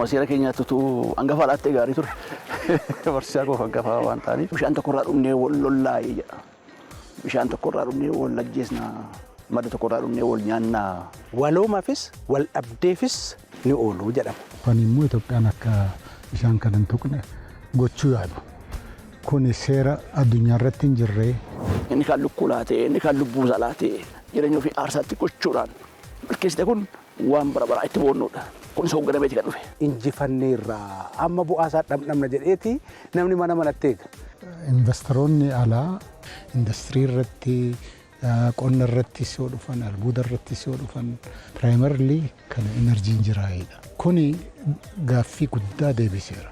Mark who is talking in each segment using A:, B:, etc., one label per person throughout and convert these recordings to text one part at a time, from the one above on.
A: akkuma seera keenyaatti hangafa laattee gaarii ture. Barsiisaa koo hangafa waan ta'aniif bishaan tokkorraa dhumnee wal lollaa'ee jedha. Bishaan tokkorraa dhumnee wal ajjeesnaa. Madda tokkorraa dhumnee wal nyaannaa.
B: Waloomaafis wal dhabdeefis ni oolu jedhama.
C: Kun immoo Itoophiyaan akka bishaan kana hin tuqne gochuu yaadu. Kun seera addunyaa irratti hin jirre.
A: Inni kan lukkuu laatee, inni kan lubbuu laatee jireenya ofii aarsaatti gochuudhaan milkeessite kun waan bara baraa itti boonnuudha. Kun isa hoogganameeti kan dhufe.
B: Injifanneerraa amma bu'aa isaa dhabdhamna jedheeti namni mana manatti eega.
C: Investoroonni alaa industirii irratti qonna irratti yoo dhufan albuuda irratti yoo dhufan piraayimarlii kan enerjiin jiraayedha. Kuni gaaffii guddaa deebiseera.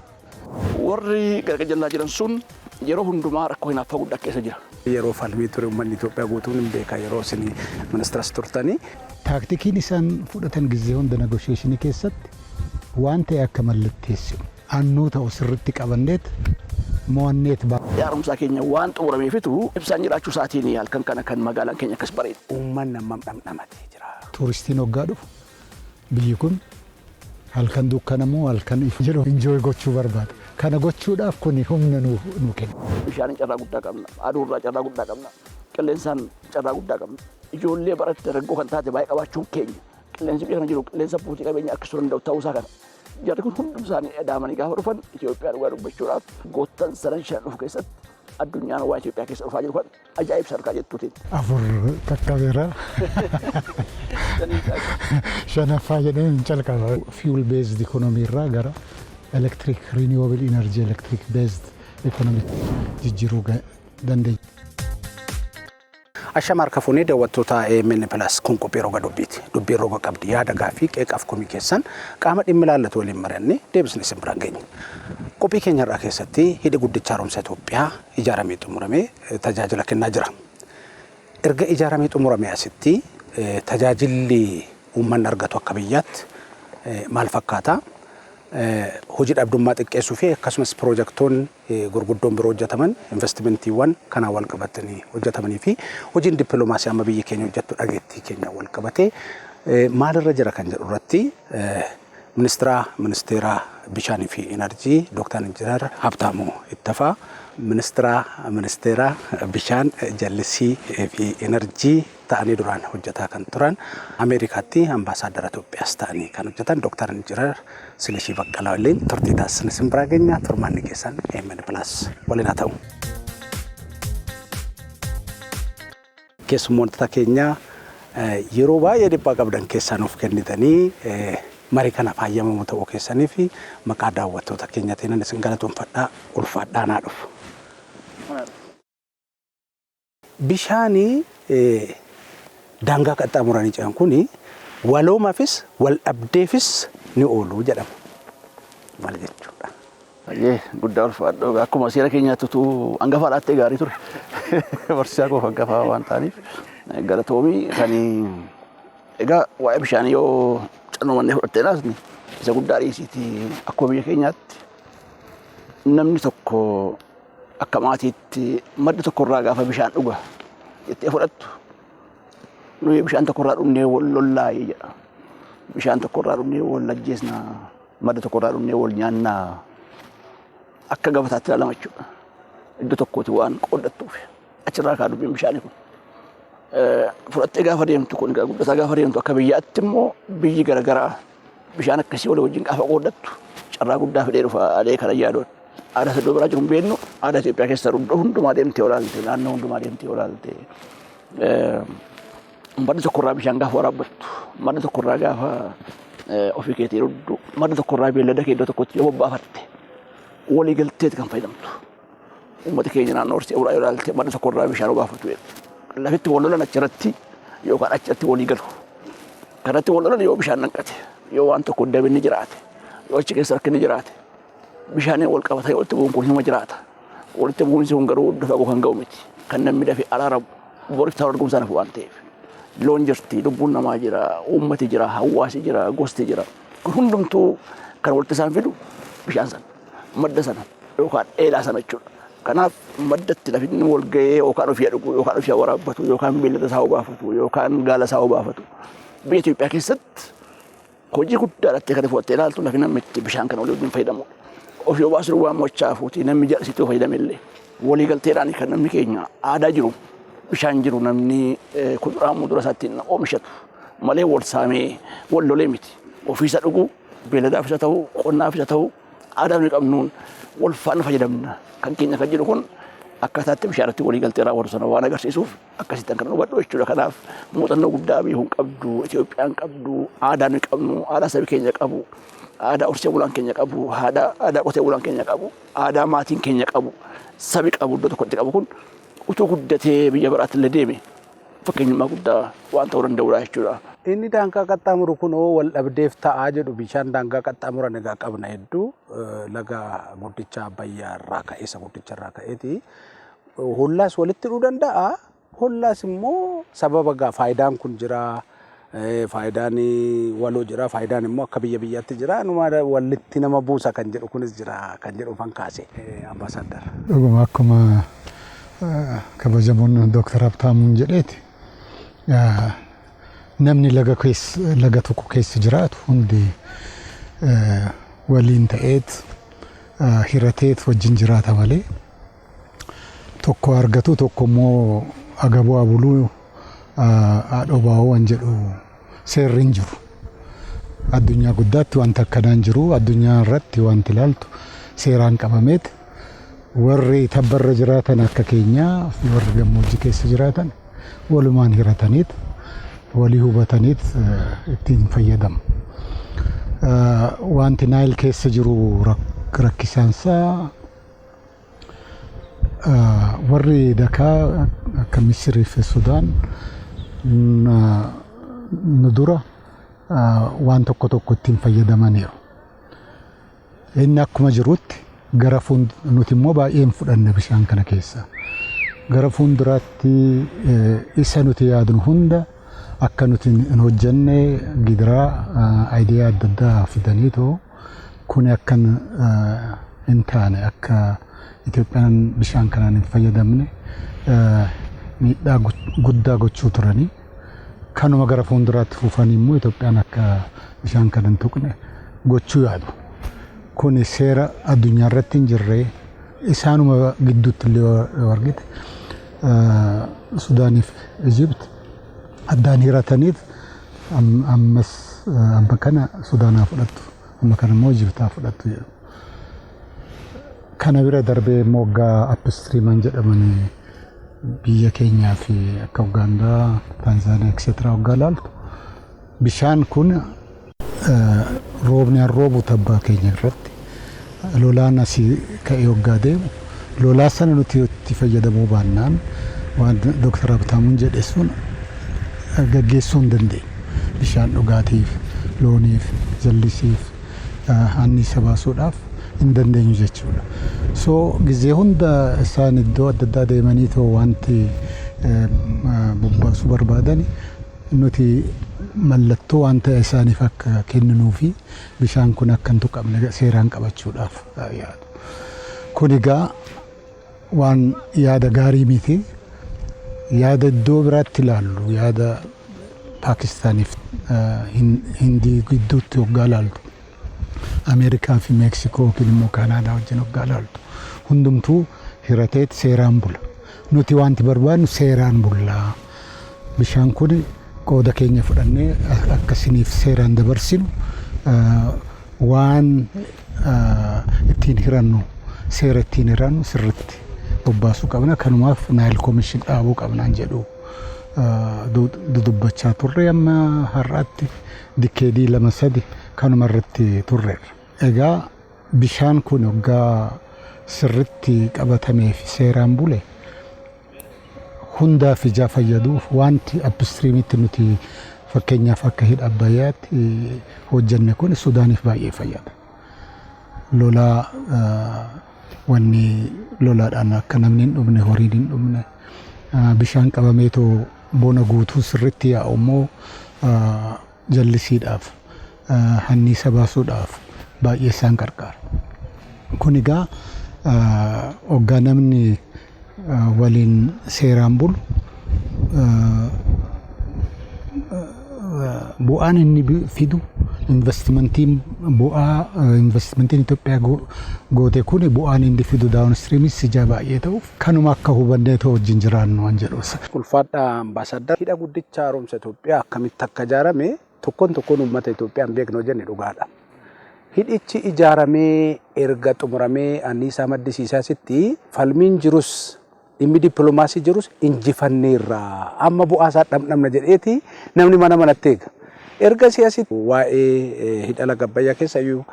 A: Warri gargaajallaa jiran sun yeroo hundumaa rakkoo hinaaffaa guddaa keessa jira.
B: Yeroo falmii ture uummanni Itoophiyaa guutuun hin beeka yeroo isin ministeeras turtanii.
C: Taaktikiin isaan fudhatan gizee hunda negosheeshinii keessatti waan ta'e akka mallatteessu annuu ta'u sirriitti qabanneet mo'anneet ba'a.
A: Yaarumsaa keenya waan xumurameefitu ibsaan jiraachuu isaatiin halkan kana kan magaalaan keenya akkas bareeda.
B: Uummanni ammam dhamdhamatee jira.
C: Tuuristiin hoggaa dhufu biyyi kun halkan dukkanamoo halkan ifa jedhu injooy gochuu barbaada. Kana gochuudhaaf kun humna nu kenna.
A: Bishaan carraa guddaa qabna. Aduurraa carraa guddaa qabna. Qilleensaan carraa guddaa qabna. Ijoollee baratti dargaggoo kan taate baay'ee qabaachuun keenya. Qilleensi biyya kana jiru qilleensa buutii qabeenya akkasuma danda'u ta'uusaa kana. Jarri kun hundum isaanii edaamanii gaafa dhufan Itoophiyaa dhugaa dubbachuudhaaf goottan sadan shan dhufu keessatti addunyaan waa Itoophiyaa keessa dhufaa jiru kan ajaa'ib sarkaa jettuutiin.
C: Afur takkabeera. Shanaffaa jedhee hin calqaba. Fuel based economy irraa gara electric renewable energy electric based economy jijjiiruu dandeenya.
B: Ashamaar kafuunee daawwattoota AMN Plus kun qophii roga dubbiiti. Dubbii roga qabdi yaada gaafii qeeqaaf komii keessan qaama dhimmi ilaallatu waliin mari'annee deebisnee isin biraan geenya. Qophii keenya irraa keessatti hidhi guddicha haaromsa Itoophiyaa ijaaramee xumuramee tajaajila kennaa jira. Erga ijaaramee xumuramee asitti tajaajilli uummanni argatu akka biyyaatti maal fakkaata? Hojii dhabdummaa xiqqeessuu fi akkasumas piroojeektoonni gurguddoon biroo hojjetaman investimentiiwwan kanaan wal qabatanii hojjetamanii fi hojiin dippiloomaasii amma biyyi keenya hojjettu dhageettii keenya wal qabatee maalirra jira kan jedhu irratti ministeera bishaanii fi enerjii Dr. Injiinar Habtaamuu Ittafaa ministeera bishaan jallisii fi enerjii ta'anii duraan hojjetaa kan turan Ameerikaatti ambaasaadara Itoophiyaas ta'anii kan hojjetan Dr. Injiinar Silashii Baqqalaa waliin turtii taasisan isin biraa geenya turmaanni keessan AMN Plus waliin haa ta'u. Keessummoota keenya yeroo baay'ee dhiphaa qabdan keessaa nuuf kennitanii marii kana fayyamamoo ta'uu keessanii fi maqaa daawwattoota keenyaatiin isin galatoomfadhaa ulfaadhaa naa dhufu. Bishaanii daangaa qaxxaamuranii jiran kuni waloomaafis wal dhabdeefis ni oolu jedhama. Maal jechuudha?
A: Baay'ee guddaa ulfaadhaa akkuma seera keenyaatti hangafa laattee gaarii ture. Barsiisaa koo hangafa waan ta'aniif galatoomii kan egaa waa'ee bishaanii yoo cannoo mannee fudhattee naasni isa guddaa dhiisiiti akkuma biyya keenyaatti namni tokko akka maatiitti madda tokkorraa gaafa bishaan dhuga jettee fudhattu nuyi bishaan tokkorraa dhumnee wal lollaa'ee jedha. Bishaan tokkorraa dhumnee wal ajjeesnaa madda tokkorraa dhumnee wal nyaannaa akka gabataatti ilaalama jechuudha. Iddoo tokkooti waan qooddattuuf achirraa kaa dubbiin bishaanii kun. Fudhattee gaafa deemtu kun guddataa gaafa deemtu akka biyyaatti immoo biyyi garaagaraa bishaan akkasii walii wajjin gaafa qooddattu carraa guddaa fidee dhufa adee kana yaadoon. Aadaa iddoo biraa jiru hin beeknu aadaa Itoophiyaa keessa hundumaa deemtee olaalte naannoo hundumaa deemtee olaalte madda tokkorraa bishaan gaafa waraabbattu madda tokkorraa gaafa ofii keetii dhudhu madda tokkorraa beellada kee iddoo tokkotti yoo bobbaafatte walii galteeti kan fayyadamtu. Uummata keenya naannoo horsee biraa yoo ilaalte madda tokkorraa bishaan obaafatu lafitti wal lolan achirratti yookaan achirratti walii galu. Kanatti wal lolan yoo bishaan nanqate yoo waan tokko dabinni jiraate yoo achi keessa rakkinni jiraate bishaanii wal qabatee walitti bu'uun kun hima jiraata. Walitti bu'uunsi kun garuu iddoo fagoo kan ga'u miti. Kan namni dafee araaramu boriif ta'uu arguun sana waan ta'eef. Loon jirti, lubbuun namaa jira, uummati jira, hawaasi jira, gosti jira. Kun hundumtuu kan walitti isaan fidu bishaan sana, madda sana yookaan eelaa sana jechuudha. Kanaaf maddatti lafti wal ga'ee yookaan ofii dhugu yookaan ofii waraabbatu yookaan beellada isaa obaafatu yookaan gaala isaa obaafatu. Biyya Itoophiyaa keessatti hojii guddaadhaatti kan fudhattee ilaaltu lafi namni itti bishaan kana waliin fayyadamu. Ofii obaasuu waan mochaa fuutii namni jal'isitti fayyadamellee walii galteedhaan kan namni keenya aadaa jiru bishaan jiru namni kuduraa mudura isaatti oomishatu malee wal saamee wal lolee miti. Ofiisa dhuguu beeladaaf isa ta'uu qonnaaf isa ta'uu aadaa nuyi qabnuun wal faana fayyadamna kan keenya kan jedhu kun akkataatti bishaanatti walii galtee raawwatu sana waan agarsiisuuf akkasittan kan hubadhu jechuudha. Kanaaf muuxannoo guddaa biyya qabdu Itoophiyaan qabdu aadaa nuyi qabnu aadaa sabi keenya qabu aadaa horsee bulaan keenya qabu aadaa qotee bulaan keenya qabu aadaa maatiin keenya qabu sabi qabu iddoo tokkotti qabu kun utuu guddatee biyya biraatti illee deeme fakkeenyummaa guddaa waan ta'uu danda'udha jechuudha.
B: Inni daangaa qaxxaamuru kun wal dhabdeef ta'aa jedhu bishaan daangaa qaxxaamuran egaa qabna hedduu laga guddicha Abbayyaa irraa ka'ee isa guddicha irraa ka'eeti. Hollaas walitti hidhuu danda'a. Hollaas immoo sababa gaa faayidaan kun jira. Faayidaan waloo jira. Faayidaan immoo akka biyya biyyaatti jira. Numa walitti nama buusa kan jedhu kunis jira kan jedhu fan kaase. Ambaasaadar.
C: Dhuguma akkuma kabajamoon Dooktar Habtaamuun jedheeti. Namni laga tokko keessa jiraatu hundi waliin ta'eet hirateet wajjin jiraata malee tokko argatu tokko immoo agaboo buluu haadhoo baa'oo waan jedhu seerri hin jiru. Addunyaa guddaatti wanta akkanaan jiru addunyaa irratti wanti ilaaltu seeraan qabameet warri tabbarra jiraatan akka keenyaa warri gammoojjii keessa jiraatan walumaan hirataniit walii hubataniit ittiin fayyadamu. Wanti Naayil keessa jiru rakkisaansaa warri dakaa akka Misrii fi Sudaan nu dura waan tokko tokko ittiin fayyadamaniiru. Inni akkuma jirutti gara nuti immoo baay'een fudhanne bishaan kana keessa. Gara fuulduraatti isa nuti yaadnu hunda akka nuti hin hojjenne gidiraa aayidiyaa adda addaa fidaniitoo kun akka hin taane akka Itoophiyaan bishaan kanaan hin fayyadamne miidhaa guddaa gochuu turanii kanuma gara fuulduraatti fufanii immoo Itoophiyaan akka bishaan kana hin tuqne gochuu yaadu. Kun seera addunyaa irratti hin jirre isaanuma gidduutti illee argite Sudaaniif Ijipti addaan hirataniif amma kana Sudaanaa fudhattu amma kana immoo Ijiptaa fudhattu jedhu. Kana bira darbee immoo waggaa appistiriiman jedhamanii biyya keenyaa fi akka Ugaandaa, Taanzaaniyaa etc. waggaa ilaaltu bishaan kun roobni roobu tabbaa keenya irratti lolaan asii ka'ee waggaa deemu lolaa sana nuti itti fayyadamuu baannaan waan Dooktar Habtaamuun jedhe sun gaggeessuu hin dandeenyu. Bishaan dhugaatiif, looniif, jallisiif, anniisa baasuudhaaf hin dandeenyu jechuudha. So gizee hunda isaan iddoo adda addaa deemanii too wanti bobbaasuu barbaadani nuti mallattoo waan ta'e isaaniif akka kennuu fi bishaan kun akka hin tuqamne seeraan qabachuudhaaf yaadu. Kun egaa waan yaada gaarii miti. Yaada iddoo biraatti ilaallu yaada Paakistaaniif Hindii gidduutti waggaa ilaaltu Ameerikaa fi Meeksikoo yookiin immoo Kaanaadaa wajjin waggaa ilaaltu hundumtuu hirateet seeraan bula. Nuti wanti barbaadnu seeraan bullaa. Bishaan kun qooda keenya fudhannee akkasiniif seeraan dabarsinu waan ittiin hirannu seera ittiin hirannu sirriitti bobbaasuu qabna. Kanumaaf Naayil Koomishin dhaabuu qabnaan jedhu dudubbachaa turre amma har'aatti dikeedii 2-3 kanuma irratti turreerra. Egaa bishaan kun waggaa sirriitti qabatamee fi seeraan bule hundaaf ijaa fayyaduuf wanti appistiriimitti nuti fakkeenyaaf akka hidha Abbayyaatti hojjenne kun Sudaaniif baay'ee fayyada. Lolaa wanni lolaadhaan akka namni hin dhumne horiin hin dhumne bishaan qabameetoo bona guutuu sirriitti yaa'u immoo jallisiidhaaf anniisa baasuudhaaf baay'ee isaan gargaara. Kun egaa waggaa namni waliin seeraan bulu bu'aan inni fidu investimentiin bu'aa investimentiin Itoophiyaa goote kuni bu'aan inni fidu daawunstiriimis ija baay'ee ta'uuf kanuma akka hubannee ta'u wajjin jiraannu waan jedhuusa.
B: Ulfaadhaa ambaasaddar hidha guddicha haaromsa Itoophiyaa akkamitti akka ijaarame tokkoon uummata Itoophiyaan beeknoo jenne dhugaadha. Hidhichi ijaaramee erga xumuramee anniisaa maddisiisaasitti falmiin jirus dhimmi dippiloomaasii jirus injifanneerra amma bu'aasaa dhamdhamna jedheeti namni manatti eega. Erga siyaasitti waa'ee hidha laga Abbayyaa keessayyuu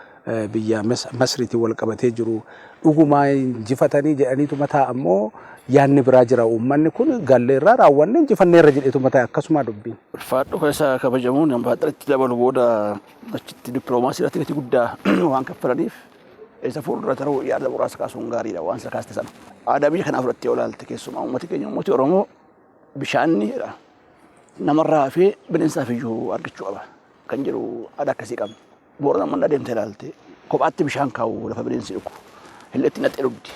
B: biyya Masriitiin wal qabatee jiru dhugumaa injifatanii jedhaniitu mataa ammoo yaanni biraa jira uummanni kun galleerraa raawwanne injifanneerra jedheetu mataa akkasuma dubbiin.
A: Ulfaadhu keessa kabajamuun ambaasaddaritti dabalu booda achitti dippiloomaasii irratti gatii guddaa waan kaffalaniif isa fuuldura taruu yaada muraasa kaasuun gaariidha waan isa kaaste sana. Aadaa biyya kanaaf irratti yoo ilaalte keessumaa uummati keenya uummati Oromoo bishaanni namarraa hafee bineensaaf iyyuu argachuu qaba kan jedhu aadaa akkasii qabna. Boorana manna deemtee ilaalte kophaatti bishaan kaa'u lafa bineensi dhugu hilleetti naxxee dhugdi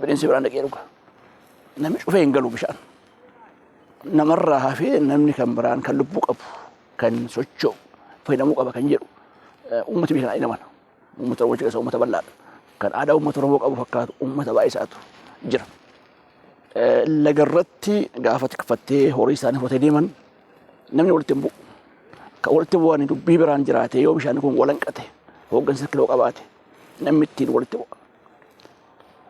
A: bineensi biraan dhaqee dhuga. Namni cufee hin galu bishaan. Namarraa hafee namni kan biraan kan lubbuu qabu kan socho'u fayyadamuu qaba kan jedhu uummati biyya kanaa inaman. Uummata Oromoo keessa uummata bal'aadha. Kan aadaa uummata Oromoo qabu fakkaatu uummata baay'isaatu jira. Lagarratti gaafa tikfattee horii isaanii fotee deeman namni walitti hin bu'u. Kan walitti bu'anii dubbii biraan jiraate yoo bishaan kun walanqate hooggansa kiloo qabaate namni ittiin walitti bu'a.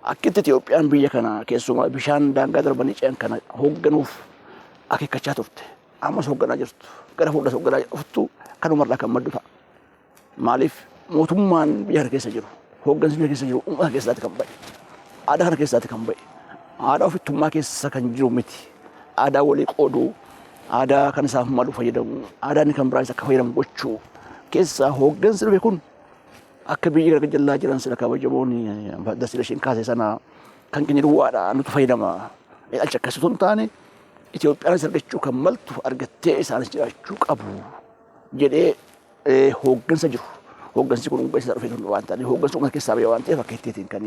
A: Akkitti Itoophiyaan biyya kana keessumaa bishaan daangaa darbanii ce'an kana hoogganuuf akeekkachaa turte. Ammas hoogganaa jirtu. Gara fuulduras hoogganaa jirtu kanumarraa kan maddu ta'a. Maaliif mootummaan biyya kana keessa jiru hooggansi biyya keessa jiru uummata keessaatti kan ba'e. Aadaa kana keessaatti kan ba'e. Aadaa ofittummaa keessa kan jiru miti. Aadaa walii qooduu, aadaa kan isaaf malu fayyadamu, aadaa inni kan biraas akka fayyadamu gochuu keessaa hooggansi dhufe kun akka biyya gara jallaa jiran sila kabajamoon ambaasaddar isheen kaase sana kan keenya duwwaadha nutu fayyadama. Ilaalcha akkasitu hin taane Itoophiyaanis argachuu kan maltu argattee isaanis jiraachuu qabu jedhee hooggansa jiru. Hooggansi kun uummata isaa dhufe waan ta'eef hooggansa uummata keessaa ba'e waan ta'eef akka ittiin kan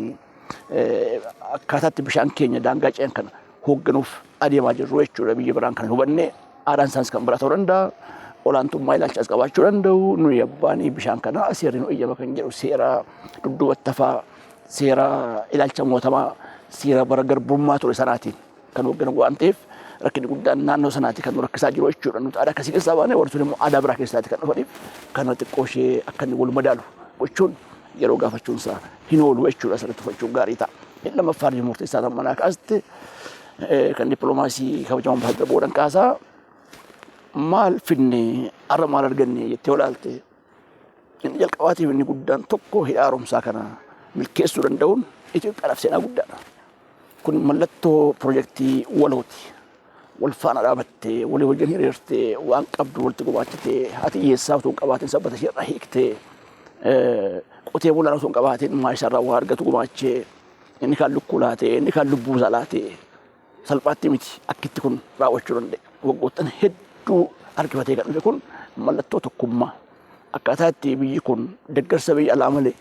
A: akkaataatti bishaan keenya daangaa ce'an kana hoogganuuf adeemaa jirru jechuudha. Biyya biraan kan hubanne aadaan isaaniis kan biraa ta'uu danda'a. Olaantummaa ilaalchaas qabaachuu danda'u. Nuyi abbaanii bishaan kana seerri nu eeyyama kan jedhu seera dudduubatti hafaa seera ilaalcha mootamaa seera bara garbummaa ture sanaatiin kan hoogganamu waan ta'eef rakkinni guddaan naannoo sanaatti kan nu rakkisaa jiru jechuudha. Nuti aadaa akkasii keessaa baanee warri sun immoo aadaa biraa keessaatti kan dhufaniif kana xiqqoo ishee akka inni wal madaalu gochuun yeroo gaafachuun isaa hin oolu jechuudha. Asirratti uffachuun gaarii ta'a. Inni lammaffaan murteessaa manaa kaaste kan dippiloomaasii kabajamoo ambaasaddar boodan kaasaa maal finne arra maal arganne jettee olaalte inni jalqabaatiif inni guddaan tokko hidha haaromsaa kana milkeessuu danda'uun Itoophiyaadhaaf seenaa guddaadha. Kun mallattoo piroojeektii walooti. Wal faana dhaabattee walii wajjin hiriirtee waan qabdu walitti gumaachitee haati hiyyeessaa utuu hin qabaatin sabbata isheerraa hiiktee qotee bulaan utuu hin qabaatin maashiisarraa waa argatu gumaachee inni kaan lukkuu laatee inni kaan lubbuu isaa laatee salphaatti miti akkitti kun raawwachuu danda'e. Waggoottan hedduu harkifatee kan dhufe kun mallattoo tokkummaa. Akkaataa itti biyyi kun deeggarsa biyya alaa malee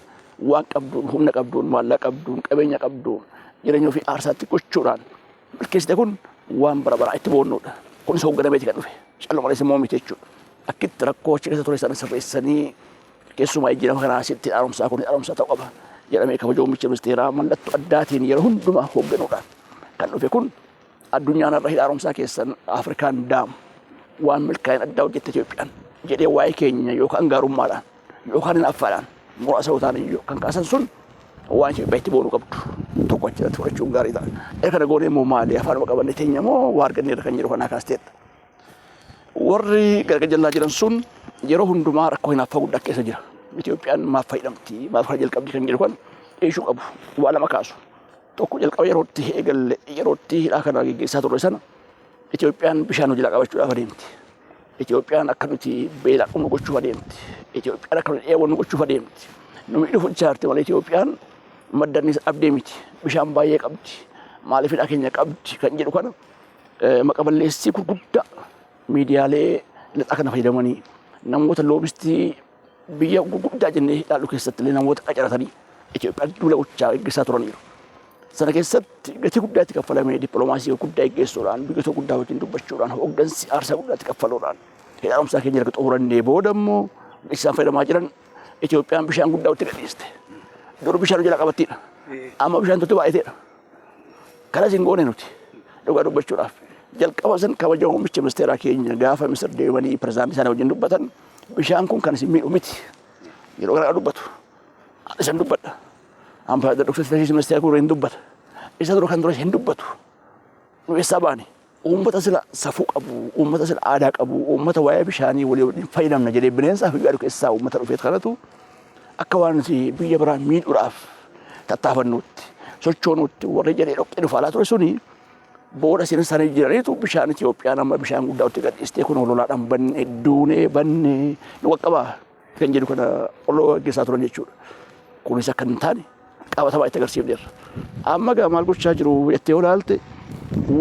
A: waan qabduun humna qabduun maallaqa qabduun qabeenya qabduun jireenya ofii aarsaatti gochuudhaan milkeessite kun waan bara baraa itti boonnuudha. Kunis hoogganameeti kan dhufe. Calluma malees immoo miti jechuudha. Akkitti rakkoo achi keessa ture sana sirreessanii keessumaa ijjiirama kanaa asitti haaromsaa kun haaromsaa ta'uu qaba jedhamee kabajamoo muummicha ministeeraa mallattoo addaatiin yeroo hundumaa hoogganuudhaan kan dhufe kun addunyaan irra hidha haaromsaa keessan Afrikaan daam waan milkaa'ina addaa hojjette Itoophiyaan jedhee waa'ee keenya yookaan gaarummaadhaan yookaan hinaaffaadhaan muraasa utaan iyyuu kan kaasan sun waan Itoophiyaa itti boonuu qabdu tokko achirratti fudhachuun gaarii ta'a. Erga kana goonee immoo maali afaanuma qabanne teenya moo waa arganneerra kan jedhu kanaa kaasteedha. Warri gargajallaa jiran sun yeroo hundumaa rakkoo hinaaffaa guddaa keessa jira. Itoophiyaan maaf fayyadamti maaf kana jalqabdi kan jedhu kan dhiishuu qabu waa lama kaasu. Tokko jalqaba yerootti eegalle yerootti hidhaa kana gaggeessaa turre sana Itoophiyaan bishaan hojii qabachuudhaaf adeemti. Itoophiyaan akka nuti beela qunnu gochuuf adeemti. Itoophiyaan akka nuti dheebonnu gochuuf adeemti. Numi dhufuun jaarti malee Itoophiyaan maddannis abdee miti. Bishaan baay'ee qabdi. Maaliif hidhaa keenya qabdi kan jedhu kana maqaballeessii gurguddaa miidiyaalee lixaa kana fayyadamanii namoota loobistii biyya gurguddaa jennee ilaallu keessatti illee namoota qacaratanii Itoophiyaan duula gochaa gaggeessaa turaniiru. Sana keessatti gatii guddaa itti kaffalamee dippiloomaasii guddaa gaggeessuudhaan biyyoota guddaa wajjin dubbachuudhaan hooggansi aarsaa guddaa itti kaffaluudhaan hidha haaromsaa keenya erga xumurannee booda immoo isaan fayyadamaa jiran Itoophiyaan bishaan guddaa itti gadhiiste. Dur bishaan jala qabattiidha. Amma bishaan tuuti baay'ateedha. Kana isin goone nuti dhugaa dubbachuudhaaf. Jalqaba san kabaja muummicha ministeeraa keenya gaafa Misir deemanii pirezidaantii isaanii wajjin dubbatan bishaan kun kan isin miidhu miti. Yeroo gara dubbatu. Isan dubbadha. Amma Dr. Tashiis ministeera kun hin dubbata. Isa dura kan dura hin dubbatu. Nu eessaa baane. Uummata sila safuu qabu, uummata sila aadaa qabu, uummata waa'ee bishaanii waliin fayyadamna jedhee bineensaa fi gaadhu keessaa uummata dhufeet kanatu akka waan biyya biraa miidhuudhaaf tattaafannuutti sochoonuutti warri jedhee dhoqqee dhufaa laa ture suni booda seenaa isaanii jiraniitu bishaan Itoophiyaan amma bishaan guddaa itti gadhiistee kun ololaadhaan banne duunee banne nu qaqqabaa kan jedhu kana oloo gaggeessaa turan jechuudha. Kunis akka hin taane qabatamaa itti agarsiifneerra. Amma gaa maal gochaa jiru jettee olaalte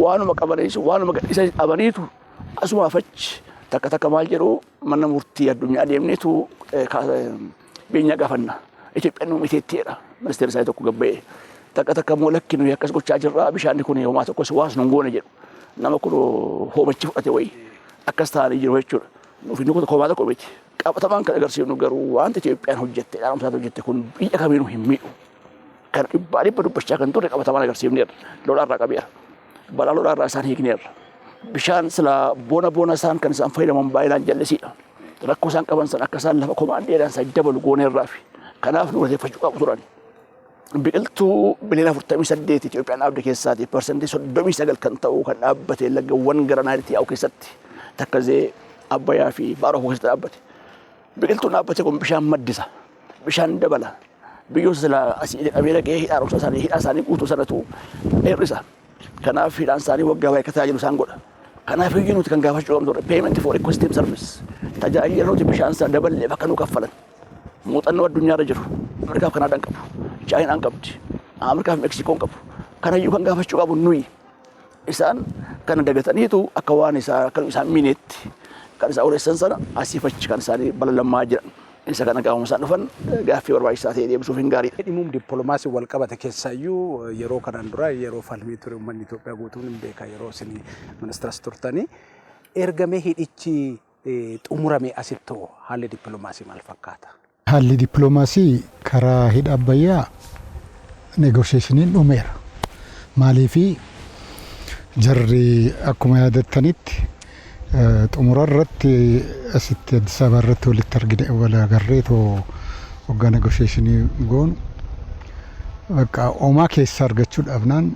A: waanuma qabanis waanuma gadhiisa qabaniitu asumaaf achi takka maal jedhu mana murtii addunyaa deemneetu biyya gaafanna. Itoophiyaan nu miteettiidha. Ministeerri isaa tokko gabba'ee takka immoo lakki nuyi akkas gochaa jirra bishaan kun homaa tokkos waas nu goone jedhu. Nama kun hoomachi fudhate wayi akkas ta'anii jiru jechuudha. Nuuf inni kun homaa tokko miti. Qabatamaan kan agarsiifnu garuu wanta Itoophiyaan hojjette dhaamsaatu hojjette kun biyya kamiinuu hin miidhu. Kan dhibbaa dubbachaa kan turre qabatamaan agarsiifneerra. Lolaarraa qabeera. Balaa lolaarraa isaan hiikneerra. Bishaan sila boona isaan kan isaan fayyadaman baay'inaan jallisiidha. Rakkoo isaan qaban san akka isaan lafa komaandeedhaan isa dabalu gooneerraafi. Kanaaf nu wateeffachuu qabu turan. Biqiltuu biliyoona 48 Itoophiyaan dhaabde keessaati parsantii 39 kan ta'u kan dhaabbate laggawwan gara naannootti yaa'u keessatti takkazee Abbayyaa fi Baaroo keessatti dhaabbate. Biqiltuun dhaabbate kun bishaan maddisa. Bishaan dabala. Biyyoota sila asii qabee dhaqee hidhaa isaanii guutuu sanatu dheerisa. Kanaaf hidhaan isaanii waggaa baay'ee tajaajilu isaan godha. Kanaaf iyyuu nuti kan gaafachuu qabnu ture payment for ecosystem service. Tajaajila nuti bishaan sana daballee bakka nu kaffalan. Muuxannoo addunyaarra jiru. Ameerikaaf Kanaadaan qabu. Chaayinaan qabdi. Ameerikaaf Meksikoon qabu. Kanayyuu kan gaafachuu qabu nuyi. Isaan kana dagataniitu akka waan isaan miineetti kan isaan odeessan sana asiifachi kan isaanii balalammaa jiran. Isa kana gaafuma isaan dhufan gaaffii barbaachisaa ta'e deebisuuf hin gaariidha.
B: Dhimmuun dippiloomaasii wal qabate keessaayyuu yeroo kanaan dura yeroo falmii ture uummanni Itoophiyaa guutuun hin beeka yeroo isin ministeeras turtanii ergamee hidhichi xumurame asitti haalli dippiloomaasii maal fakkaata?
C: Haalli dippiloomaasii karaa hidha Abbayyaa negoosheeshiniin dhumeera. Maaliifi jarri akkuma yaadattanitti xumura irratti asitti Addis Ababa irratti walitti argine wal agarreetoo hoggaa negoosheeshinii goonu bakka oomaa keessa argachuudhaaf naan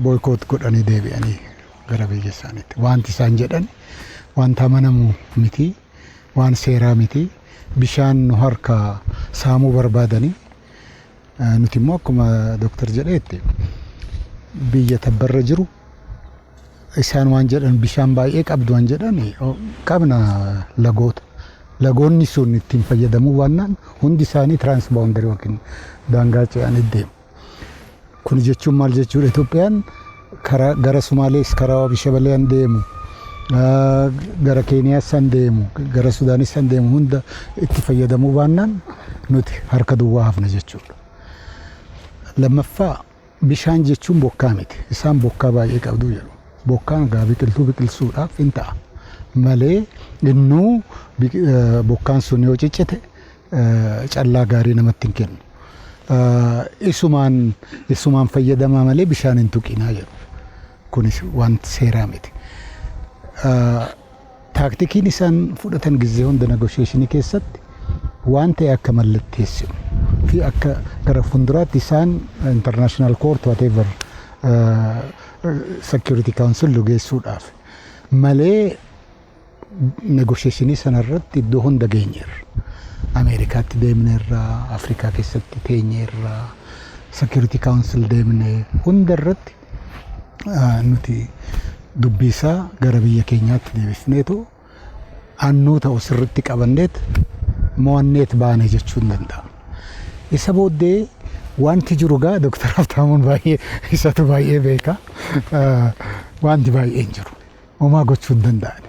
C: boykoot godhanii deebi'anii gara biyya isaaniitti. Wanti isaan jedhan wanta amanamu miti, waan seeraa miti, bishaan nu harka saamuu barbaadanii nuti immoo akkuma Dooktar jedheetti biyya tabbarra jiru isaan waan jedhan bishaan baay'ee qabdu waan jedhan qabna lagoota. Lagoonni sun ittiin fayyadamuu waannaan hundi isaanii tiraansbaawundarii yookiin daangaa ce'anii deemu. Kun jechuun maal jechuudha? Itoophiyaan gara Sumaalees karaa Bishabaleen deemu, gara Keeniyaas san deemu, gara Sudaanis san deemu hunda itti fayyadamuu waannaan nuti harka duwwaa hafna jechuudha. Lammaffaa bishaan jechuun bokkaa miti. Isaan bokkaa baay'ee qabdu jedhu. Bokkaan gaa biqiltuu biqilsuudhaaf hin ta'a. Malee innuu bokkaan sun yoo ciccite callaa gaarii namatti hin kennu. Isumaan fayyadamaa malee bishaan hin tuqinaa jedhu. Kunis wanti seeraa miti. Taaktikiin isaan fudhatan gizee hunda negoosheeshinii keessatti waan ta'e akka mallatteessinu fi akka gara fuulduraatti isaan international court whatever security council geessuudhaaf malee negoosheeshinii sanarratti iddoo hunda geenyeerra. Ameerikaatti deemneerra, Afrikaa keessatti teenyeerra, security council deemnee hunda irratti nuti dubbisaa gara biyya keenyaatti deebisneetu annuu ta'u sirriitti qabanneet mo'anneet baane jechuu hin danda'amu. Isa booddee wanti jiru gaa Dooktar Haftaamuun baay'ee isatu baay'ee beeka. Wanti baay'een jiru. Homaa gochuu hin danda'an.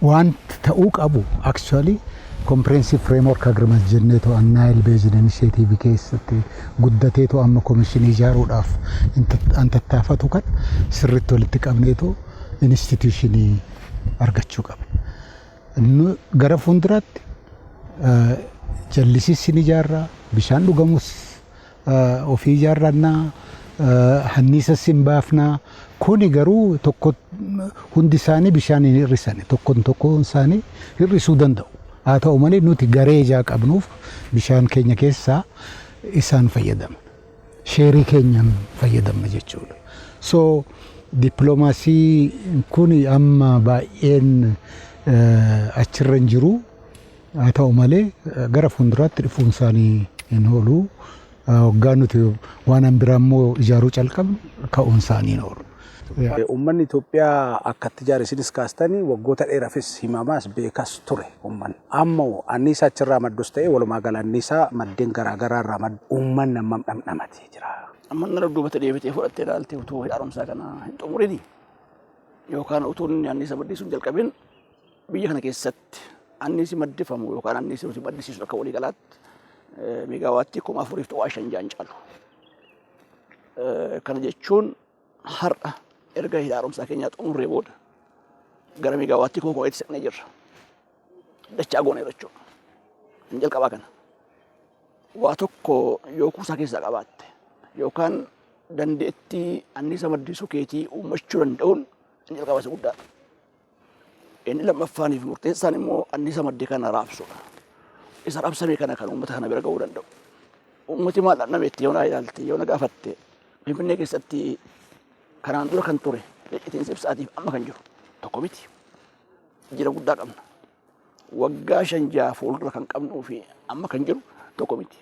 C: Wanti ta'uu qabu actually comprehensive framework agreement jenneetu Nile Basin Initiative keessatti guddateetu amma komishinii ijaaruudhaaf tattaafatu kan sirriitti walitti qabneetu institutionii argachuu qaba. Gara fuulduraatti jallisii ni ijaarra, bishaan dhugamus ofii ijaarrannaa, hanniisa sin baafnaa. Kuni garuu tokko hundi isaanii bishaan hin hir'isan, tokkoon isaanii hir'isuu danda'u. Haa ta'u malee nuti garee ijaa qabnuuf bishaan keenya keessaa isaan fayyadamna. Sheerii keenyaan fayyadamna jechuudha. So dippiloomaasii kun amma baay'een achirra hin jiru. Haa ta'u malee gara fuulduraatti dhufuun isaanii hin oolu. Waggaa nuti waan biraa immoo ijaaruu calqabnu ka'uun isaanii hin oolu.
B: Uummanni Itoophiyaa akkatti ijaare isinis kaastanii waggoota dheeraafis himamaas beekas ture uummanni. Ammoo anniisaa achirraa maddus ta'e walumaa gala anniisaa maddeen garaagaraa irraa maddu uummanni ammam dhamdhamatee jira.
A: Amma nara duubatti deebitee fudhattee ilaaltee utuu haaromsaa kana hin xumurini yookaan utuu anniisa maddisiisuun jalqabin biyya kana keessatti anniisi maddifamu yookaan anniisi nuti maddisiisu akka walii galaatti meegaawaattii 4,500 jaan caalu. Kana jechuun har'a erga haaromsaa keenyaa xumurree booda gara meegaawaattii 1,800 seqnee jirra. Dachaa goonee jechuudha. Hin jalqabaa kana. Waa tokko yoo kuusaa keessaa qabaatte yookaan dandeettii anniisa maddisiisuu keetii uumachuu danda'uun hin jalqabaa isa guddaadha. Inni lammaffaaniif murteessaan immoo anniisa maddee kana raabsuudha. Isa raabsame kana kan uummata kana bira ga'uu danda'u. Uummati maal dhandhameetti yoo na ilaalte yoo na gaafatte Finfinnee keessatti kanaan dura kan ture icciitinsa ibsaatiif amma kan jiru tokko miti. Jira guddaa qabna. Waggaa 5 fuuldura kan qabnuu fi amma kan jiru tokko miti.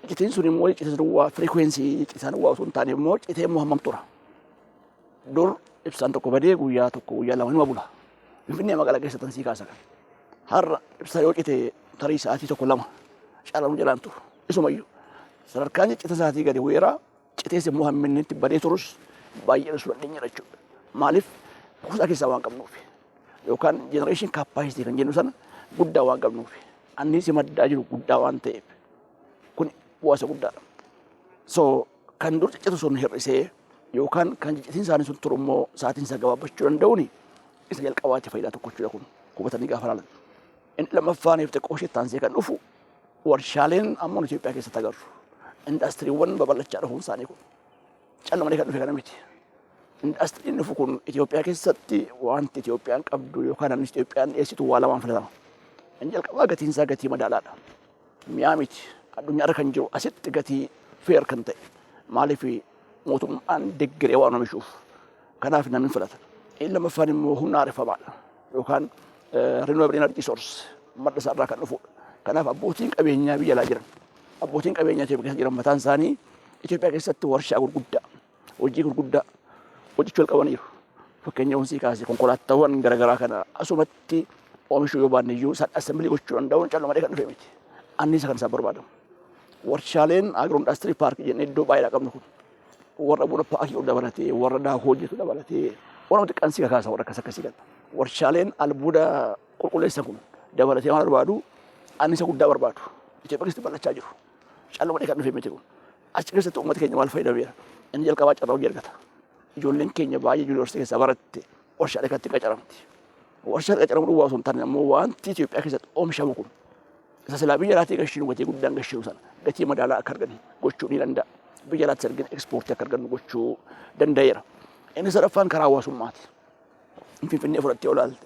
A: Icciitiin sun immoo icciitiin duwwaa firikwensii icciitiin duwwaa osoo hin taane immoo icciitii immoo hammam tura. Dur ibsaan tokko badee guyyaa lama nima bula. Finfinnee magaalaa keessatti sii kaasa kan. Har'a ibsaa yoo cite tarii sa'aatii tokko lama caalaa jalaan turu. Isumayyuu sadarkaan icciita sa'aatii gadi weeraa citees immoo hamminni itti badee turus baay'ee su dandeenya jechuudha. Maaliif kuusaa keessaa waan qabnuuf yookaan generation capacity kan jennu sana guddaa waan qabnuuf anniisi maddaa jiru guddaa waan ta'eef kun bu'aasa guddaadha. So kan dur ciccitu sun hir'isee yookaan kan ciccitiin isaanii sun turu immoo sa'aatiin isaa gabaabbachuu danda'uuni isa jalqabaatti faayidaa tokko jechuudha kun hubatanii gaafa ilaalan. Inni lammaffaaniif xiqqoo ishee taansee kan dhufu warshaaleen ammoo Itoophiyaa keessatti agarru. Indastiriiwwan babal'achaa dhufuun isaanii kun callaa malee kan dhufe kana miti. Indastiriin dhufu kun Itoophiyaa keessatti wanti Itoophiyaan qabdu yookaan annis Itoophiyaan dhiyeessitu waa lamaan filatama. Inni jalqabaa gatiin isaa gatii madaalaadha. Mi'aa miti addunyaarra kan jiru asitti gatii feer kan ta'e maaliif mootummaan deeggaree waan oomishuuf kanaaf namni filata. Inni lammaffaan immoo humna ariifamaadha yookaan renewable energy source madda isaarraa kan dhufudha. Kanaaf abbootiin qabeenyaa biyya alaa jiran abbootiin qabeenyaa Itoophiyaa keessa jiran mataan isaanii Itoophiyaa keessatti warshaa gurguddaa hojii gurguddaa hojjechuu jalqabaniiru. Fakkeenyaaf sii kaasee konkolaataawwan garaagaraa kana asumatti oomishuu yoo baanne iyyuu isaan assembilii gochuu danda'uun callaa malee kan dhufe miti. Anniisa kan isaan barbaadamu. Warshaaleen agro indaastirii paarkii jennee iddoo baay'eedhaa qabnu kun warra buna paakii dabalatee warra daakuu hojjetu dabalatee waan xiqqaan sii kakaasa warra akkasii kan. Warshaaleen albuuda qulqulleessan kun dabalatee waan barbaadu anniisa guddaa barbaadu. Itoophiyaa keessatti bal'achaa jiru. Callaa malee kan dhufe miti kun. Achi keessatti uummata keenya maal fayyadameera? Inni jalqabaa carraa hojii argata. Ijoolleen keenya baay'ee yuunivarsiitii keessaa baratte warshaalee kanatti qacaramti. Warshaalee qacaramu duwwaa osoo hin taane ammoo wanti Itoophiyaa keessatti oomishamu kun isa silaa biyya alaatii gashiinu gatii guddaan gashiinu sana gatii madaalaa akka argannu gochuu ni danda'a. Biyya alaatti arginu ekspoortii akka argannu gochuu danda'eera. Inni sadaffaan karaa hawaasummaati. Finfinnee fudhattee olaalte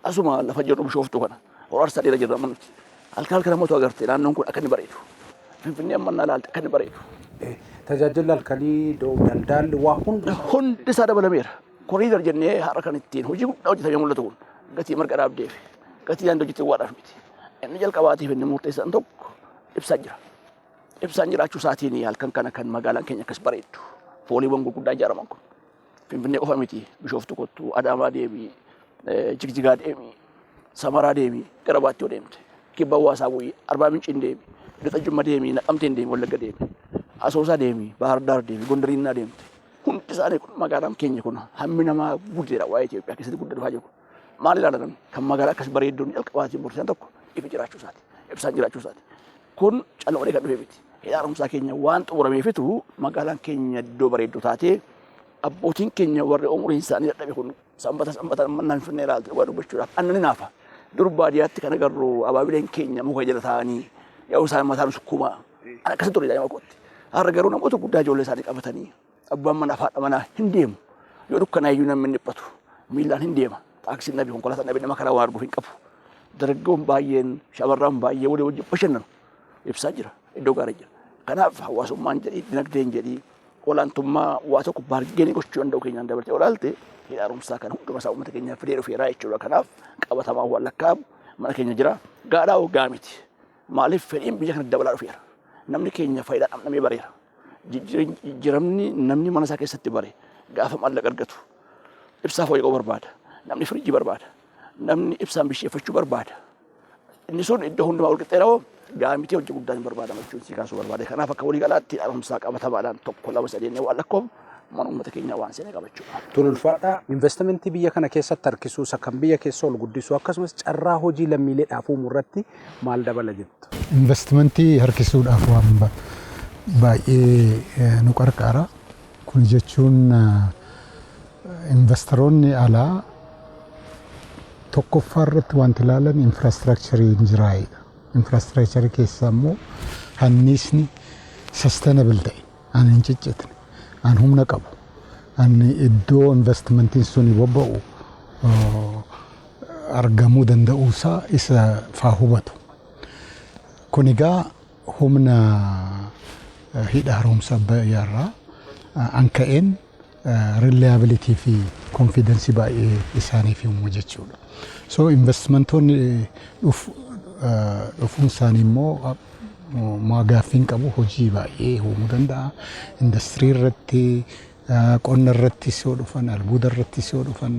A: asuma lafa jiru bishooftu kana horaarsa dheera jirra manuti. Halkan kana mootu agarte naannoon kun akka inni bareedu. Finfinnee amma ilaalte akka inni bareedu.
B: Tajaajila halkanii daldalli waa
A: hundi isaa dabalameera. Koriidar jennee har'a kan ittiin hojii guddaa hojjetamee mul'atu kun gatii marga dhaabdeef gatii daandii hojjetee waadhaaf miti. Inni jalqabaatiif inni murteessaan tokko ibsaan jira. Ibsaan jiraachuu isaatiin halkan kana kan magaalaan keenya akkas bareeddu. Fooliiwwan gurguddaa ijaaraman kun Finfinnee qofa miti bishooftu kottu Adaamaa deemii Jigjigaa deemii Samaraa deemii gara Baatti yoo deemte kibba Hawaasaa bu'ii Arbaa Mincii deemii Lixa Jimma deemii Naqamteen deemii Wallagga deemii Asoosaa deemii Bahar Daar deemii Gondarinnaa deemte. Hundi isaanii kun magaalaan keenya kun hammi namaa guddeedha waa'ee Itoophiyaa keessatti guddaa dhufaa jiru. Maal ilaalan kan magaalaa akkas bareedduun jalqabaatiin murteessaan tokko ifi jiraachuu isaati. Ibsaan jiraachuu isaati. Kun callaa malee kan dhufe miti. Haaromsaa keenya waan xumurameefitu magaalaan keenya iddoo bareedduu taatee abbootiin keenya warri umuriin isaanii dadhabe kun sanbata mannaan Finfinnee ilaalte waa dubbachuudhaaf annani naafa. durbaadiyaatti kan agarru abaabileen keenya muka jala taa'anii yoo isaan mataan sukkumaa akkasii ture daa'ima kootti. Har'a garuu namoota guddaa ijoollee isaanii qabatanii abbaan manaa fi haadha manaa hin deemu. Yoo dukkanaa iyyuu namni dhiphatu miillaan hin deema. Taaksiin nabi konkolaataan nabi nama karaa waan arguuf hin qabu. Dargaggoon baay'een shamarran baay'ee walii wajjin bashannanu ibsaa jira iddoo gaarii jira. Kanaaf hawaasummaan jedhii dinagdeen jedhii olaantummaa waa tokko baargeenii gochuu danda'u keenyaan dabalatee olaalte haaromsaa kan hunduma isaa uummata keenyaaf fidee dhufeeraa jechuudha. Kanaaf qabatamaa waan lakkaa'amu mana keenya jira. Gaadhaa hoggaa miti. Maaliif fedhiin biyya kana dabalaa dhufeera. Namni keenya faayidaa dhabnamee bareera. Jijjiiramni namni mana isaa keessatti bare gaafa maallaqa argatu ibsaa fooyya'uu barbaada. Namni firiijii barbaada. Namni ibsaan bisheeffachuu barbaada. Inni sun iddoo hundumaa walqixxeeraa gaamitii hojii guddaan hin barbaadamu jechuun si kaasuu barbaade. Kanaaf akka walii galaatti haaromsaa qabatamaadhaan tokko lama sadeen waan lakkoof mana uummata keenyaa waan seenee qabachuudha.
B: Tululfaadhaa investimentii biyya kana keessatti harkisuu isa kan biyya keessa ol guddisuu akkasumas carraa hojii lammiileedhaaf uumuu irratti maal dabala jettu?
C: Investimentii harkisuudhaaf waan baay'ee nu qarqaara. Kun jechuun investoroonni alaa tokkoffaa irratti wanti ilaalan infraastiraakcharii jiraayidha. Infraastiraakcharii keessaa immoo hanniisni sustainable ta'e, aan hin ciccitne, aan humna qabu, aan iddoo investimentiin suni bobba'u argamuu danda'uusaa isa faa hubatu. Kun egaa humna hidha haaromsa Abbayyaarraa an ka'een reliability fi confidence baay'ee isaaniif uumuu jechuudha. So investmentoonni dhufuun isaanii immoo gaaffiin qabu hojii baay'ee uumuu danda'a. Industirii irratti, qonna irrattis yoo dhufan, albuuda irrattis yoo dhufan,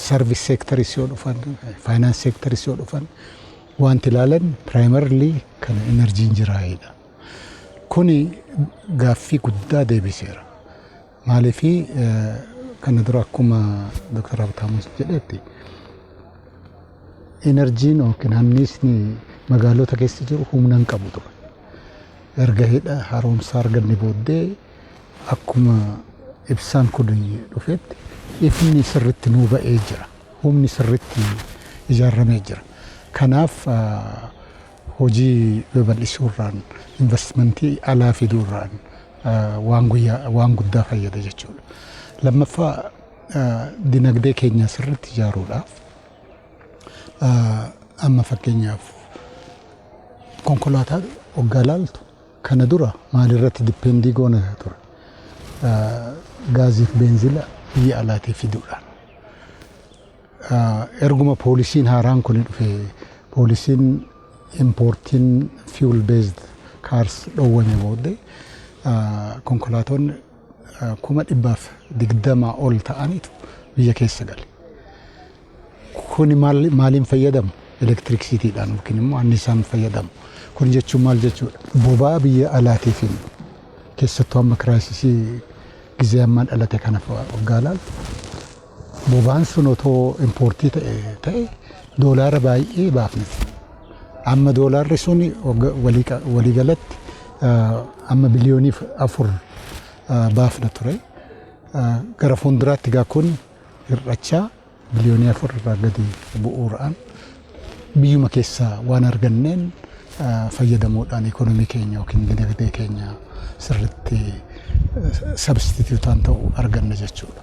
C: service sectoris yoo dhufan, finance sectoris yoo dhufan, wanti ilaalan primarily kan enerjiin jiraayidha. Kuni gaaffii guddaa deebiseera. Maaliifii kana dura akkuma Dr. Habtaamus jedhetti enerjiin yookiin hanniisni magaalota keessa jiru humna hin qabu ture. Erga hidha haaromsaa arganne booddee akkuma ibsaan kun dhufetti ifni sirriitti nuu ba'ee jira. Humni sirriitti ijaaramee jira. Kanaaf hojii babal'isuurraan investmentii alaa fiduurraan waan guddaa fayyada jechuudha. Lammaffaa dinagdee keenya sirriitti ijaaruudhaaf amma fakkeenyaaf konkolaataa hoggaa ilaaltu kana dura maalirratti dippendii goona ture? Gaazii fi beenzila biyya alaatii fiduudhaan. Erguma poolisiin haaraan kun dhufe poolisiin importiin fuel based cars dhoowwame booddee konkolaatonni 120 ol ta'anitu biyya keessa gale. Kuni maaliin fayyadamu? Elektirikisiitiidhaan yookiin immoo anniisaan fayyadamu. Kun jechuun maal jechuudha? Boba'aa biyya alaatiif keessattuu amma kiraayisisii gizee ammaan dhalate kana waggaa ilaaltu boba'aan sun otoo importii ta'e doolaara baay'ee baafnati. Amma doolaarri sun waliigalatti amma biliyoonii 4 baafna ture. Gara fuulduraatti gaa kun hir'achaa biliyoonii 4 irraa gadi bu'uuraan biyyuma keessaa waan arganneen fayyadamuudhaan ikonomii keenya yookiin dinagdee keenya sirriitti sabstituutaan ta'u arganna jechuudha.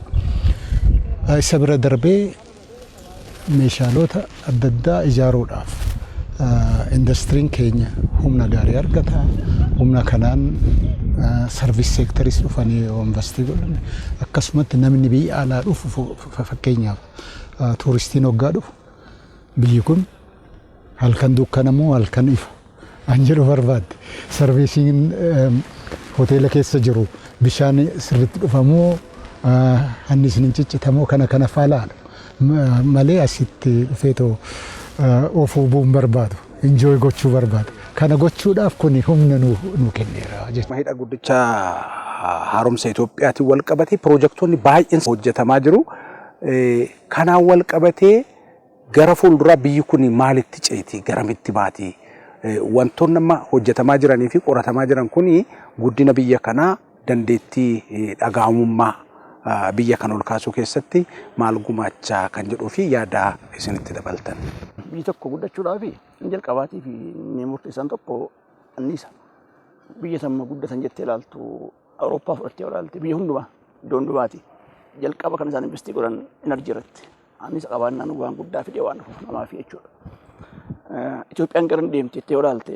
C: Isa bira darbee meeshaalota adda addaa ijaaruudhaaf industiriin keenya humna gaarii argata. Humna kanaan sarviis seektaris dhufanii yoo investii godhan akkasumatti namni biyya alaa dhufu fakkeenyaaf tuuristiin hoggaa dhufu biyyi kun halkan dukkanamoo halkan ifu an jedhu barbaadde. Sarviisiin hoteela keessa jiru bishaan sirriitti dhufamoo anniisni ciccitamoo kana faalaadha. Malee asitti dhufeetoo ofuu bu'uun barbaadu, enjoy gochuu barbaadu. Kana gochuudhaaf kun humna nu kenneera.
B: Hidha guddicha haaromsa Itoophiyaatiin wal qabatee piroojektonni baay'een hojjetamaa jiru. Kanaan wal qabatee gara fuulduraa biyyi kun maalitti ceeti? Garamitti baati? Wantoonni amma hojjetamaa jiranii fi qoratamaa jiran kun guddina biyya kanaa dandeettii dhaga'amummaa biyya kan ol kaasuu keessatti maal gumaachaa kan jedhuu fi yaada isinitti dabaltan.
A: Biyyi tokko guddachuudhaaf inni jalqabaatii fi inni murteessaan tokko anniisa. Biyya samma guddatan jettee ilaaltu Awurooppaa fudhattee ilaalte biyya hundumaa iddoo hundumaati. Jalqaba kan isaan investii godhan enerjii irratti. Anniisa qabaannaan waan guddaa fidee waan dhufuuf namaaf jechuudha. Itoophiyaan gara deemte jettee ilaalte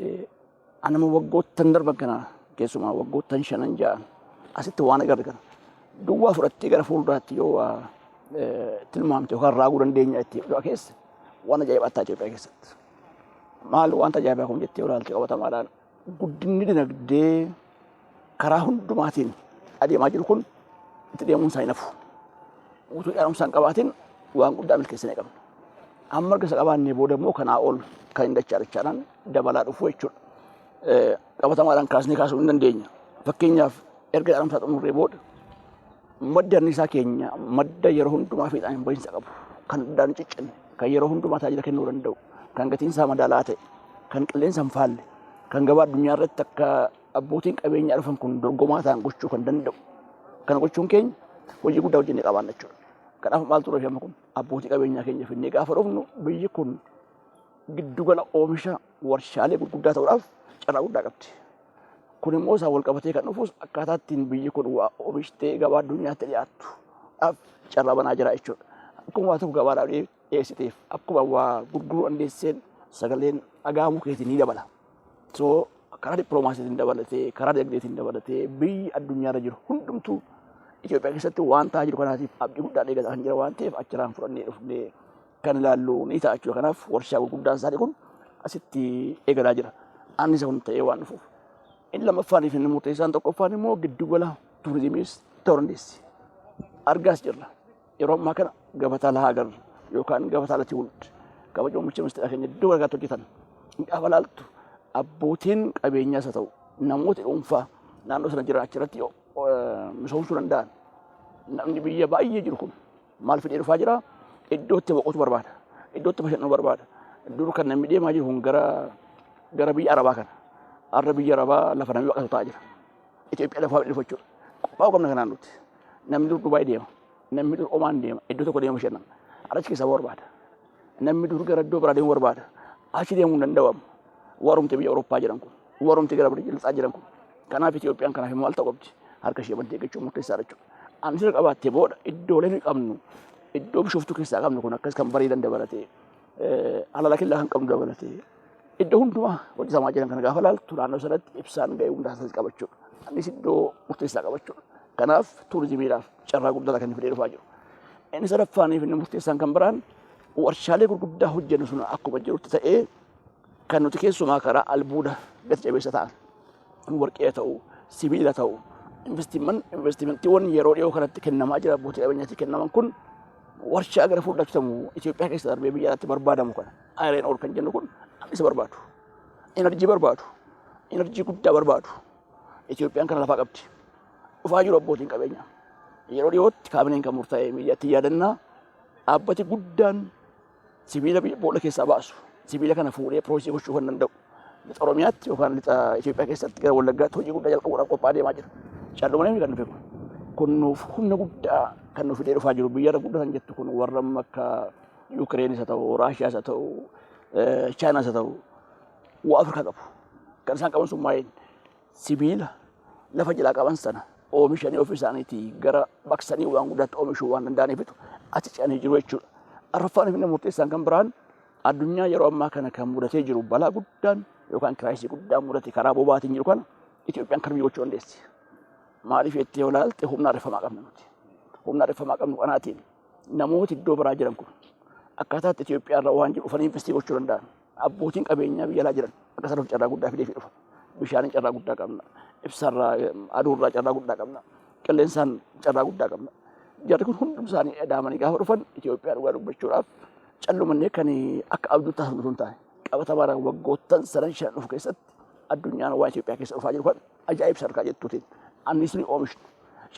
A: anama waggoottan darban kana keessumaa waggoottan 5-6 asitti waan agarre kana duwwaa fudhattee gara fuulduraatti yoo tilmaamte yookaan raaguu dandeenya itti dhufaa keessa waan ajaa'ibaa ta'aa Itoophiyaa keessatti. Maal waan ajaa'ibaa kun jettee ilaalte qabatamaadhaan guddinni dinagdee karaa hundumaatiin adeemaa jiru kun itti deemuun isaa hin hafu. Utuu yaadamsaan qabaatiin waan guddaa milkeessinee qabna. Amma erga isa qabaannee booda immoo kanaa ol kan hin dachaadhaan dabalaa dhufu jechuudha. Qabatamaadhaan kaasnee kaasuu hin dandeenya. Fakkeenyaaf erga yaadamsaa xumurree booda madda anniisaa keenya madda yeroo hundumaa fiixaan hin bahinsa qabu. Kan addaan ciccinne, kan yeroo hundumaa tajaajila kennuu danda'u, kan gatiin isaa madaalaa ta'e, kan qilleensa hin faalle, kan gabaa addunyaa irratti akka abbootiin qabeenyaa dhufan kun dorgomaa ta'an gochuu kan danda'u. Kana gochuun keenya hojii guddaa hojjennee qabaanna jechuudha. Kanaaf maaltu dhufe amma kun abbootii qabeenyaa keenya finnee gaafa dhufnu biyyi kun giddugala oomisha warshaalee gurguddaa ta'uudhaaf carraa guddaa qabdi. Kun immoo isaan wal qabatee kan dhufus akkaataa ittiin biyyi kun waa oomishtee gabaa addunyaatti dhiyaattuudhaaf carraa banaa jira jechuudha. Akkuma waa tokko gabaadhaaf dhiyeessiteef akkuma waa gurguruu dandeesseen sagaleen dhagahamuu keetiin ni dabala. So karaa dippiloomaasiitiin dabalatee karaa dinagdeetiin dabalatee biyyi addunyaarra jiru hundumtuu Itoophiyaa keessatti waan ta'aa jiru kanaatiif abdii guddaa eegataa kan jira waan ta'eef achirraan fudhannee dhufnee kan ilaallu ni ta'a jechuudha. Kanaaf warshaa gurguddaan isaanii kun asitti eegalaa jira. Anniisa kun ta'ee waan dhufuuf. Inni lammaffaaniif inni murteessaan tokkoffaan immoo giddugala turizimiis ta'uu dandeessi. Argaas jirra. Yeroo ammaa kana gabataa lahaa agarra yookaan gabataa lati hunda kabaja oomisha ministeera keenya iddoo garagaraatti hojjetan. Gaafa laaltu abbootiin qabeenyaas haa ta'u namoota dhuunfaa naannoo sana jiran achirratti misoomsuu danda'an namni biyya baay'ee jiru kun maal fidee dhufaa jira iddootti boqotu barbaada iddootti bashannanu barbaada iddoo kan namni deemaa jiru kun gara biyya Arabaa kana har'a biyya Arabaa lafa namni baqatu ta'aa jira Itoophiyaa lafaa dhufa jechuudha qophaa'uu qabna kanaan nuti namni dur Dubaay deema namni dur Omaan deema iddoo tokko deema bashannana achi keessa barbaada namni dur gara iddoo biraa deemuu barbaada achi deemuu hin danda'amu warumti biyya Awurooppaa jiran kun warumti gara biyya lixaa jiran kun kanaaf Itoophiyaan kanaaf maal ta'u qabdi harka ishee bantee jechuun murteessaadha jechuudha. Anniisa qabaattee booda iddoolee nuyi qabnu iddoo bishooftuu keessaa qabnu kun akkas kan bareedan dabalatee alala killaa kan qabnu dabalatee iddoo hundumaa hojjetamaa jiran kana gaafa laaltu naannoo sanatti ibsaan ga'ee hundaa isaas qabachuudha. Annis iddoo murteessaa qabachuudha. Kanaaf turizimiidhaaf carraa guddaa kan fidee dhufaa jiru. Inni sadaffaaniif inni murteessaan kan biraan warshaalee gurguddaa hojjennu sun akkuma jirutti ta'ee kan nuti keessumaa karaa albuuda gati jabeessa ta'an warqee ta'uu sibiila ta'uu investimentiiwwan yeroo dhiyoo kanatti kennamaa jira abbootii qabeenyaatti kennaman kun warshaa gara fuulduraatti ta'u Itoophiyaa keessa darbee biyya alaatti barbaadamu kana ayireen ol kan jennu kun isa barbaadu enerjii guddaa barbaadu Itoophiyaan kana lafaa qabdi dhufaa jiru abbootiin qabeenyaa yeroo dhiyootti kaabineen kan murtaa'e biyyatti yaadannaa dhaabbati guddaan sibiila boolla keessaa baasu sibiila kana fuudhee piroosii gochuu kan danda'u lixa Oromiyaatti yookaan lixa Itoophiyaa keessatti gara Wallaggaatti hojii guddaa jalqabuudhaaf qophaa'aa deemaa jira. Caallumaan kan dhufe kun nuuf humna guddaa kan nuuf fidee dhufaa jiru biyya guddatan jettu kun warra akka Yuukireenis haa ta'u Raashiyaas haa ta'u Chaayinaas haa ta'u waa Afrikaa qabu. Kan isaan qaban sun maayeen sibiila lafa jalaa qaban sana oomishanii ofii isaaniitii gara baqsanii waan guddaatti oomishuu waan danda'aniifitu achi ce'anii jiru jechuudha. Arraffaaniif inni murteessaan kan biraan addunyaa yeroo ammaa kana kan mudatee jiru balaa guddaan yookaan kiraayisii guddaan mudate karaa boba'aatiin jiru kana Itoophiyaan kan gochuu dandeessi. Maaliif jettee yoo ilaalte humna ariifamaa qabna nuti. Humna ariifamaa qabnu kanaatiin namooti iddoo biraa jiran kun akkaataatti Itoophiyaa irraa waan jiru dhufanii investii gochuu danda'an abbootiin qabeenyaa biyya alaa jiran akkasuma carraa guddaa fidee dhufa. Bishaaniin carraa guddaa qabna. Ibsaarraa aduurraa carraa guddaa qabna. Qilleensaan carraa guddaa qabna. Jarri kun hundum isaanii edaamanii gaafa dhufan Itoophiyaa dhugaa dubbachuudhaaf callumannee kan akka abduu taasisu sun taane qabatamaadhaan waggoottan 5 dhufu keessatti addunyaan waan Itoophiyaa keessa dhufaa jiru kan ajaa'ib sarkaa jettuutiin annisni oomishnu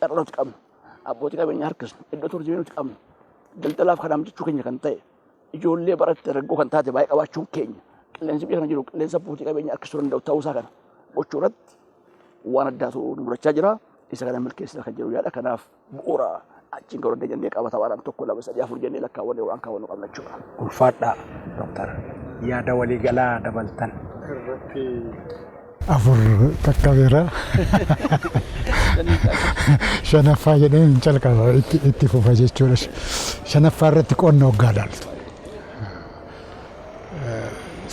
A: carraa nuti qabnu abbootii qabeenyaa harkisnu iddoo turizimii nuti qabnu daldalaaf kan amjechuu keenya kan ta'e ijoollee baratte raggoo kan taate baay'ee qabaachuun keenya qilleensi biyya kana jiru qilleensa abbootii qabeenyaa harkisuu danda'u ta'uusaa kana gochuu irratti waan addaatu nu mudachaa jira isa kana milkeessina kan jiru yaada kanaaf bu'uura achiin garuu jennee qabata waan tokko lama sadii afur jennee lakkaawwanne waan kaawwannu qabna jechuudha.
B: Ulfaadhaa Dooktar yaada waliigalaa dabaltan.
C: Afur takkabeera. Shanaffaa jedheen calqaba itti fufa jechuudha. Shanaffaa irratti qonna waggaa dhaaltu.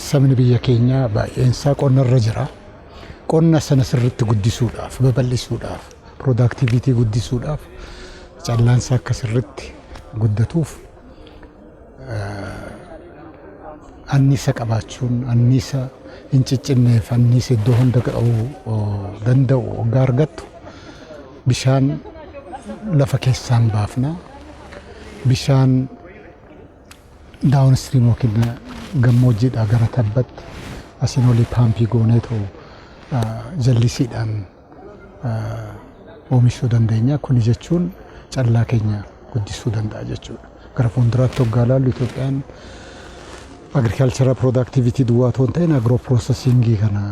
C: Sabni biyya keenyaa baay'eensaa qonna irra jira. Qonna sana sirriitti guddisuudhaaf, babal'isuudhaaf, productivity guddisuudhaaf, callaansa akka sirriitti guddatuuf annisa qabaachuun, annisa hin ciccinneef, annisa iddoo hunda ga'uu danda'u waggaa argattu bishaan lafa keessaan baafna. Bishaan daawunstiriim yookiin gammoojjiidhaa gara tabbatti asiin olii paampii gooneetu jallisiidhaan oomishuu dandeenya. Kuni jechuun callaa keenya guddisuu danda'a jechuudha. Gara fuulduraatti waggaa ilaallu Itoophiyaan agricultural productivity duwwaa otoo hin ta'in agro processingii kana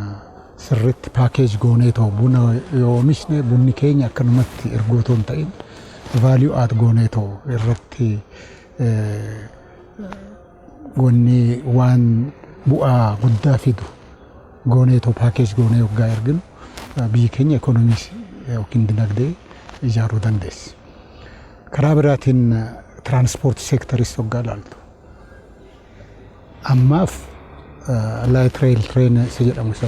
C: sirriitti paakeej gooneetoo buna yoo oomishne bunni keenya akkanumatti erguu otoo hin ta'in value add gooneetoo irratti wanni waan bu'aa guddaa fidu gooneetoo paakeej goonee waggaa erginu biyyi keenya ekonomiis yookiin dinagdee ijaaruu dandeessi. Karaa biraatiin tiraanspoortii seektaris waggaa ilaaltu. Ammaaf laayit reeyil tireen isa jedhamu isa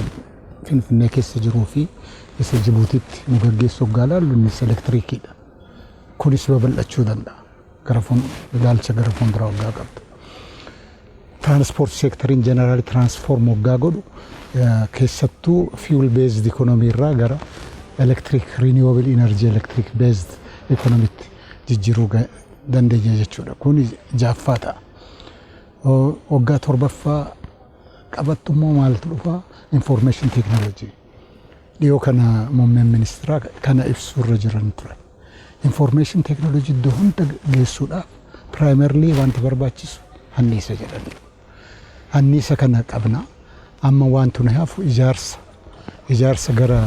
C: Finfinnee keessa jiruu fi isa Jibuutiitti nu gaggeessu waggaa ilaallu innis elektiriikiidha. Kunis babal'achuu danda'a. Ilaalcha gara fuulduraa waggaa qabdu. Tiraanspoortii seektariin jeneraali tiraansfoorm waggaa godhu keessattuu fuel based economy irraa gara electric renewable energy electric based economitti jijjiiruu dandeenya jechuudha. Kun jaaffaa ta'a. Waggaa torbaffaa qabattu immoo maaltu dhufa? Information technology. Dhiyoo kana muummeen ministeeraa kana ibsuurra jiran ture. Information technology iddoo hunda geessuudhaaf primarily wanti barbaachisu anniisa jedhani. Anniisa kana qabna. Amma wanti nu hafu ijaarsa gara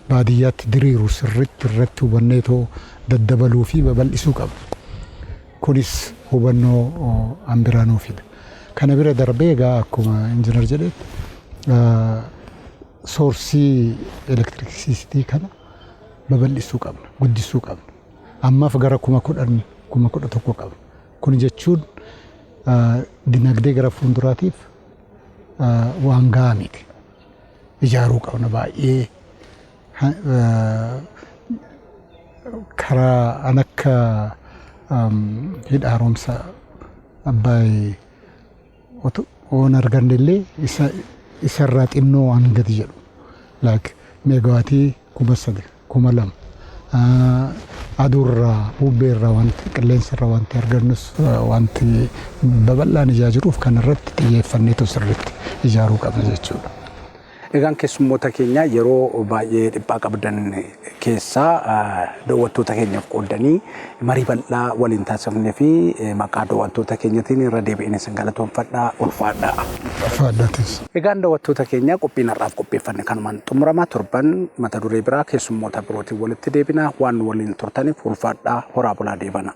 C: baadiyyaatti diriiru sirriitti irratti hubanneetoo daddabaluu fi babal'isuu qabna. Kunis hubannoo ambiraanuu fida. Kana bira darbee egaa akkuma injiinar jedhetti soorsii elektirikisiitii kana babal'isuu qabna, guddisuu qabna. Ammaaf gara 10,000 qabna. Kun jechuun dinagdee gara fuulduraatiif waan gahaa miti. Ijaaruu qabna baay'ee karaa an akka hidha haaromsa Abbaay oon argannellee isarraa xinnoo waan gadi jedhu like meegawaatii 3,000 2,000 aduurraa bubbeerraa wanti qilleensarraa wanti argannus wanti babal'aan ijaajiruuf kan irratti xiyyeeffanneetu sirriitti ijaaruu qabna jechuudha.
B: Egaan keessummoota keenya yeroo baay'ee dhiphaa qabdan keessaa daawwattoota keenyaaf qoodanii marii bal'aa waliin taasifnee fi maqaa daawwattoota keenyatiin irra deebi'anii isin galatoomfadhaa ulfaadhaa.
C: Ulfaadhaatis.
B: Egaan daawwattoota keenya qophiin har'aaf qopheeffanne kanumaan xumuramaa torban mata duree biraa keessummoota birootiin walitti deebina waan waliin turtaniif ulfaadhaa horaa bulaa deebana.